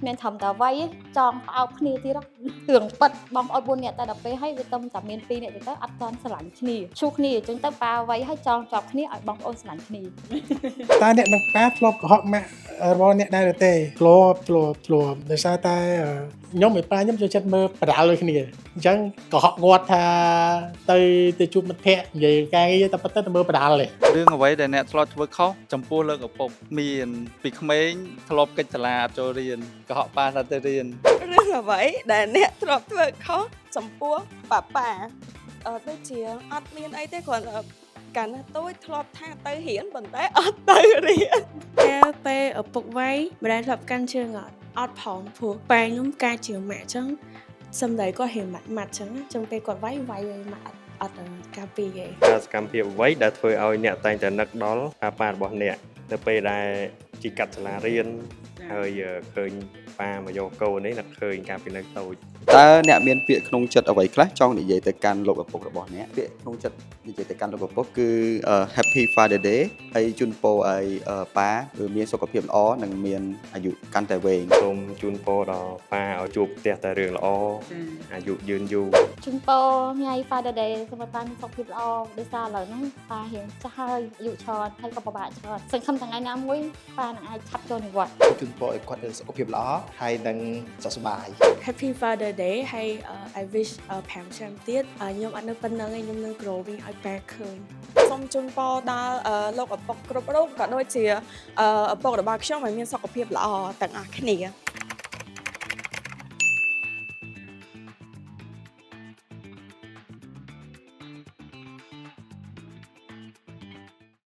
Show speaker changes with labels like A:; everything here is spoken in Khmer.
A: មានធំតាវៃចង់អោបគ្នាទៀតរឿងប៉ិតបងប្អូន4នាក់តែដល់ពេលឲ្យវាទំតែមាន2នាក់ទៅអត់ទាន់ស្រឡាញ់គ្នាឈូគ្នាអញ្ចឹងទៅប៉ាវៃឲ្យចង់ជាប់គ្នាឲ្យបងប្អូនស្រឡាញ់គ្នា
B: តើអ្នកនឹងប៉ាធ្លាប់កុហកម៉ាក់របស់អ្នកដែរទេធ្លាប់ដោយសារតែខ្ញុំឯប៉ាខ្ញុំចូលចិត្តមើលបដាល់ដូចគ្នាអញ្ចឹងកុហកគាត់ថាទៅជួបមិត្តភ័ក្តិនិយាយការងារតែប៉ុន្តែទៅមើលបដាល់ទេ
C: រឿងអ្វីដែលអ្នកធ្លាប់ធ្វើខុសចំពោះលើកឪពុកមានពីក្មេងធ្លាប់កិច្ចសាលាអត់ចូលរៀនកុហកប៉ាថាទៅរៀន
D: រឿងអ្វីដែលអ្នកធ្លាប់ធ្វើខុសចំពោះប៉ាដូចជាអត់មានអីទេគ្រាន់តែកាលណាតូចធ្លាប់ថាទៅរៀនប៉ុន្តែអត់ទៅរៀន
E: ពេលឪពុកវាយម្ដាយធ្លាប់កាន់ជើងអត់ផងព្រោះប៉ែខ្ញុំការជាម៉ាក់អញ្ចឹងសំដីគាត់រៀងម៉ាត់អញ្ចឹងពេលគាត់វាយម៉ាក់អត់ការពីទេ
F: ការសកម្មភាពអ្វីដែលធ្វើឲ្យអ្នកតែងតែនឹកដល់ប៉ារបស់អ្នកនៅពេលដែលជីកាត់សាលារៀនហើយឃើញប៉ាមកយកកូននេះនឹកឃើញការពីនៅតូច
G: តើអ្នកមានពាក្យក្នុងចិត្តអ្វីខ្លះចង់និយាយទៅកាន់លោកឪពុករបស់អ្នកពាក្យក្នុងចិត្តនិយាយទៅកាន់លោកឪពុកគឺ Happy Father Day ហើយជូនពរឲ្យប៉ាគឺមានសុខភាពល្អនិងមានអាយុកាន់តែវែង
F: សូមជូនពរដល់ប៉ាឲ្យជួបផ្ទះតែរឿងល្អអាយុយឺនយូរ
A: ជូនពរថ្ងៃ Father Day សូមឲ្យប៉ាមានសុខភាពល្អដោយសារឥឡូវហ្នឹងប៉ារៀងចាស់ហើយអាយុច្រើនហើយក៏ពិបាកច្រើនសង្ឃឹមថ្ងៃណាមួយប៉ានឹងអាចឆាប់ចូលនិវត្តន៍
H: ជូនពរឲ្យគាត់មានសុខភាពល្អហើយនឹងសុខសប្បាយ
E: Happy Father Day ហើយ I wish 5ឆ្នាំទៀតខ្ញុំអត់នៅប៉ុណ្្នឹងឯងខ្ញុំនឹង growing ឲ្យប៉ែឃើញ
D: សូមជូនពរដល់លោកឪពុកគ្រប់រូបក៏ដូចជាឪពុករបស់ខ្ញុំឲ្យមានសុខភាពល្អទាំងអស់គ្នា